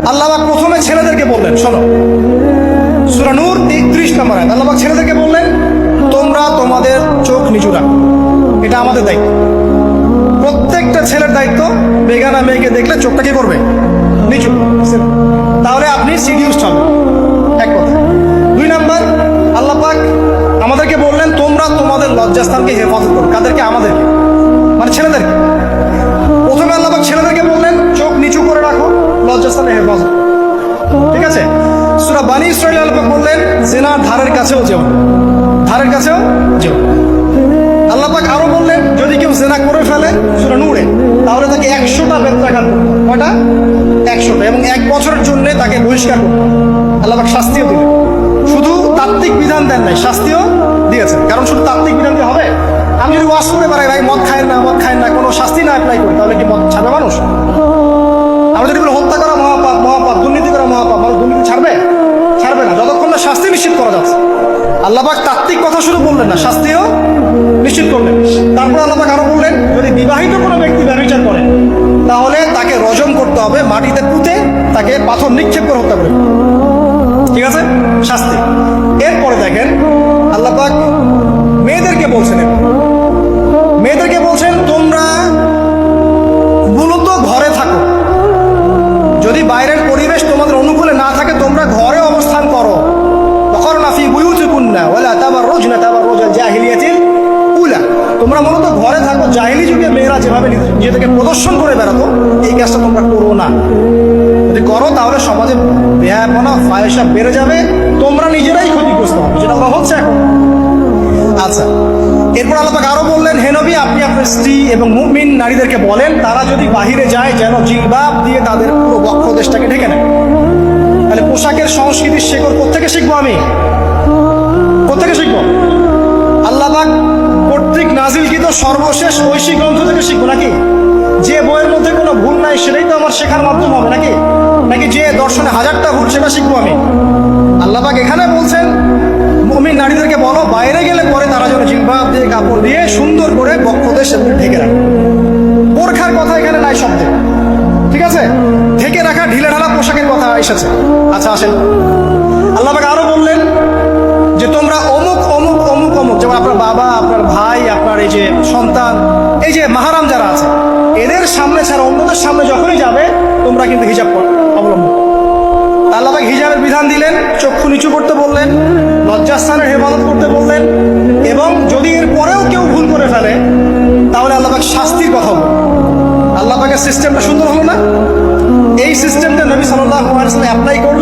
আল্লাহ পাক প্রথমে ছেলেদেরকে বললেন, শোনো সূরা নূর ৩৩ নম্বর আয়াত। আল্লাহ পাক ছেলেদেরকে বললেন, তোমরা তোমাদের চোখ নিচু রাখো, এটা আমাদের দায়িত্ব। প্রত্যেকটা ছেলের দায়িত্ব বেগানা মেয়েকে দেখলে চোখটা কি করবে? নিচু। তাহলে আপনি সিডিউসড হবেন, এক কথা। ২ নাম্বার, আল্লাহ পাক আমাদেরকে বললেন, তোমরা তোমাদের লজ্জাস্থানকে হেফাজত করো। কাদেরকে? আমাদেরকে, মানে ছেলেদেরকে। প্রথমে আল্লাহ পাক ছেলেদেরকে বললেন, চোখ নিচু করে রাখো, লজ্জাস্থানে হেফাজত করো। ঠিক আছে? সূরা বানী ইসরাঈল আল্লাহ পাক বললেন, জিনার ধারের কাছেও যেও, ধারের কাছেও যেও। আল্লাহ পাক আরো বললেন, যদি কেউ জিনা করে ফেলে সূরা নূরে, তাহলে তাকে 100টা বেত্রাঘাত করতে হবে। কয়টা? 100টা, এবং 1 বছরের জন্য তাকে বহিষ্কার করতে হবে। আল্লাহ পাক শাস্তিও দিলেন, শুধু তাত্ত্বিক বিধান দেন নাই, শাস্তিও দিয়েছেন। কারণ শুধু তাত্ত্বিক বিধান দিয়ে হবে? আমি যদি ওয়াজ করে বেড়াই, ভাই মদ খায় না, মদ খায় না, কোনো শাস্তি না অ্যাপ্লাই করি, তাহলে কি মদ ছাড়বে মানুষ? আমরা যদি বলি হত্যা করা মহাপাপ, মহাপাপ, দুর্নীতি করা মহাপাপ, মানুষ দুর্নীতি ছাড়বে? ছাড়বে না, যতক্ষণ না শাস্তি নিশ্চিত করা যাচ্ছে। আল্লাহ পাক তাত্ত্বিক কথা শুধু বললেন না, শাস্তিও নিশ্চিত করলেন। তারপর আল্লাহ পাক আরো বললেন, যদি বিবাহিত কোনো ব্যক্তি ব্যভিচার করে, তাহলে তাকে রজম করতে হবে, মাটিতে পুঁতে তাকে পাথর নিক্ষেপ করে হত্যা করবে। ঠিক আছে? শাস্তি। এরপরে দেখেন আল্লাহ পাক মেয়েদেরকে বলছেন, মেয়েদেরকে বলছেন, তোমরা মূলত ঘরে থাকো। যদি বাইরের পরিবেশ তোমাদের অনুকূলে না থাকে, তোমরা ঘরে অবস্থান করো। ওয়াকরনা ফি বুয়ুতিকুন্না ওয়ালা তাবাররুজনা তাবাররুজাল জাহিলিয়াতিল উলা। তোমরা মূলত ঘরে থাকো। জাহিলি যুগে মেয়েরা যেভাবে নিজেদেরকে প্রদর্শন করে বেড়াতো, এই কাজটা তোমরা করো না। যদি করো তাহলে সমাজে বেহায়াপনা, ফাহিশা বেড়ে যাবে, তোমরা নিজেরাই ক্ষতিগ্রস্ত হবে, যেটা ওরা হচ্ছে এখন। আচ্ছা, এরপর আল্লাহ পাক আরো বললেন, হে নবী, আপনি আপনার স্ত্রী এবং মুমিন নারীদেরকে বলেন, তারা যদি বাহিরে যায় যেন জিলবাব দিয়ে তাদের পুরো বক্ষদেশটাকে ঢেকে নেয়। তাহলে পোশাকের সংস্কৃতির শেকড় কোত্থেকে শিখবো? আমি কোত্থেকে শিখবো? আল্লাহ পাক কর্তৃক নাজিলকৃত সর্বশেষ ঐশী গ্রন্থ থেকে শিখবো নাকি? যে বইয়ের মধ্যে কোনো ভুল নাই সেটাই তো আমার শেখার মাধ্যম হবে নাকি? নাকি যে দর্শনে 1000টা ভুল সেটা শিখবো আমি? আল্লাহ পাক এখানে বলছেন, মুমিন নারীদেরকে বলো, বাইরে গেলে পরে তারা যেন জিলবাব দিয়ে, কাপড় দিয়ে সুন্দর করে বক্ষদেশ ঢেকে রাখে। বোরখার কথা এখানে নাই শব্দে। ঠিক আছে? ঢেকে রাখা ঢিলে ঢালা পোশাকের কথা এসেছে। আচ্ছা, আসেন, আল্লাহ পাক আরো বললেন যে তোমরা অমুক অমুক অমুক অমুক, যেমন আপনার বাবা, আপনার ভাই, আপনার এই যে সন্তান, এই যে মাহারাম যারা আছে, এদের সামনে ছাড়া অন্যদের সামনে যখনই যাবে, তোমরা কিন্তু হিজাব অবলম্বন। আল্লাহ পাক হিজাবের বিধান দিলেন, চক্ষু নিচু করতে বললেন, লজ্জাস্থানের হেফাজত করতে বললেন, এবং যদি এর পরেও কেউ ভুল করে ফেলে তাহলে আল্লাহ পাক শাস্তির কথা বললেন। আল্লাহ পাকের সিস্টেমটা সুন্দর হলো না? এই সিস্টেমটা নবী সাল্লাল্লাহু আলাইহি ওয়াসাল্লাম অ্যাপ্লাই করলেন।